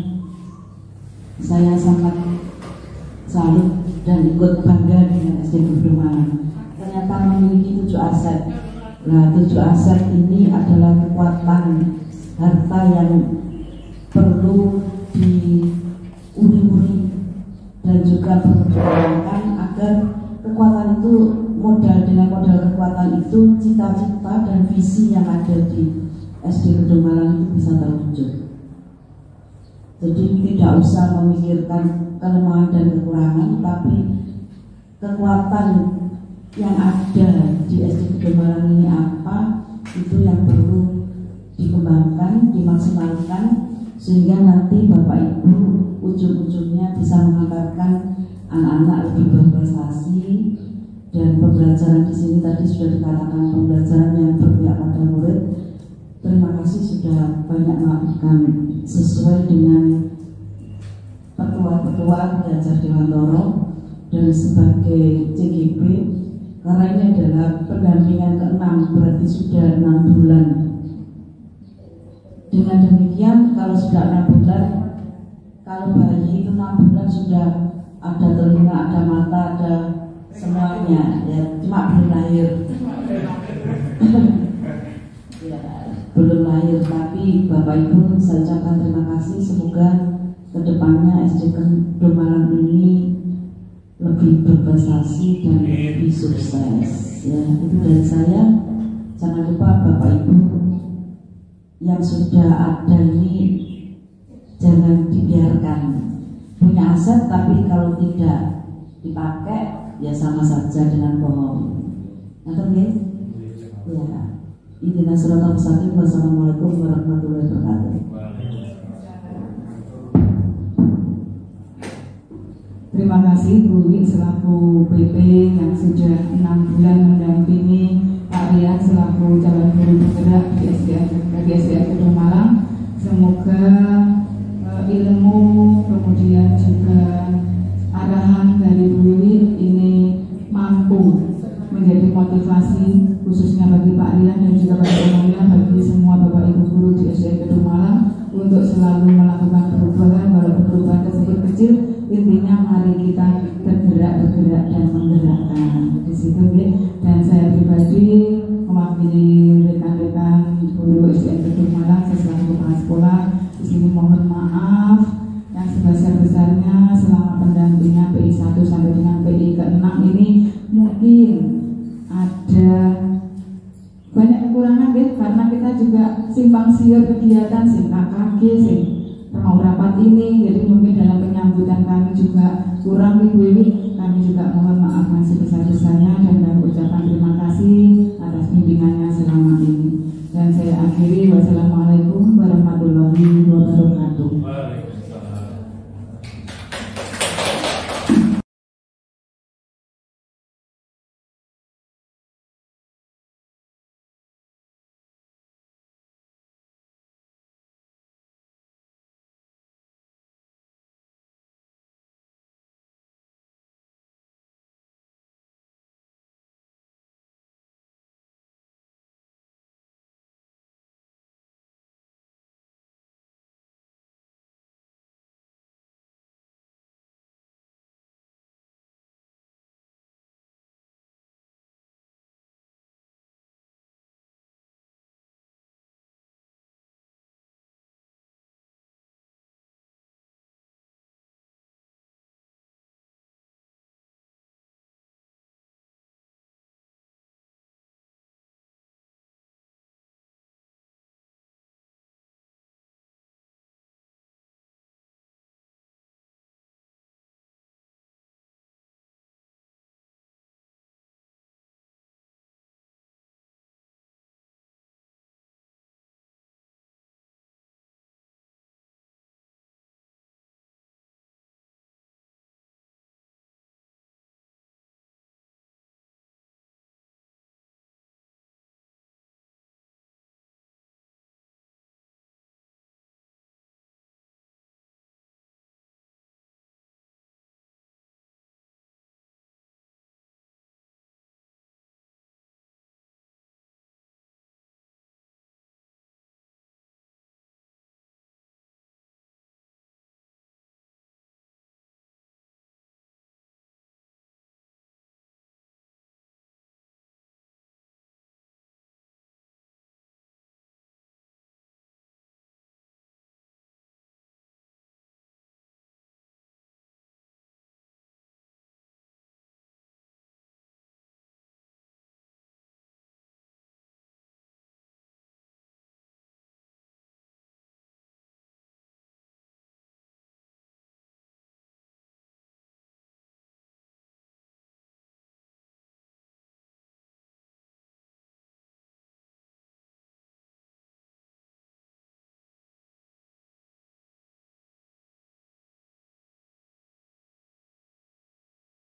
H: saya sangat salut dan ikut bangga dengan SD Kedung Malang. Ternyata memiliki 7 aset. Nah, 7 aset ini adalah kekuatan harta yang perlu diuri-uri dan juga perlu dikembangkan agar kekuatan itu dengan modal kekuatan itu cita-cita dan visi yang ada di SD Kedung Malang itu bisa terwujud. Jadi tidak usah memikirkan kelemahan dan kekurangan, tapi kekuatan yang ada di SD Gedung Malang ini apa, itu yang perlu dikembangkan, dimaksimalkan, sehingga nanti Bapak Ibu ujung-ujungnya bisa mengantarkan anak-anak lebih berprestasi. Dan pembelajaran di sini tadi sudah dikatakan pembelajaran yang berpihak pada murid. Terima kasih sudah banyak melakukan sesuai dengan petua-petua belajar Dewantoro dan sebagai CGP, karena ini adalah pendampingan ke-6, berarti sudah 6 bulan. Dengan demikian, kalau sudah 6 bulan, kalau bayi itu 6 bulan sudah ada telinga, ada mata, ada semuanya, ya cuma belum lahir. Ya, belum lahir, tapi Bapak Ibu saya ucapkan terima kasih. Semoga kedepannya SD Gedung Malang ini lebih berprestasi dan lebih sukses. Ya, itu dari saya. Jangan lupa Bapak Ibu yang sudah ada ini jangan dibiarkan. Punya aset tapi kalau tidak dipakai ya sama saja dengan bohong. Ngerti? Ya. Idina suratul mustaqim. Wassalamualaikum warahmatullahi wabarakatuh.
B: Terima kasih Bu Wi selaku PP yang sudah 6 bulan mendampingi Pak Rian selaku calon guru penggerak di SDA Gedung Malang. Semoga ilmu kemudian juga arahan dari Bu Wiwi ini mampu menjadi motivasi khususnya bagi Pak Rian dan juga bagi umumnya bagi semua Bapak Ibu guru di SDA Gedung Malang untuk selalu melakukan perubahan, walaupun perubahan tersebut kecil. Intinya mari kita bergerak dan menggerakkan di situ, dan saya pribadi mewakili rekan-rekan guru SDA Gedung Malang selaku kepala sekolah di sini mohon maaf yang sebesar-besarnya selama pendampingan PI 1 sampai dengan PI ke-6 ini mungkin ada banyak kekurangan karena kita juga simpang siur kegiatan, singkat kaki, mau rapat ini, jadi mungkin dalam penyambutan kami juga kurang Ibu ini. Kami juga mohon maaf yang sebesar-besarnya dan kami ucapkan terima kasih atas bimbingannya selama ini. Dan saya akhiri, wassalamualaikum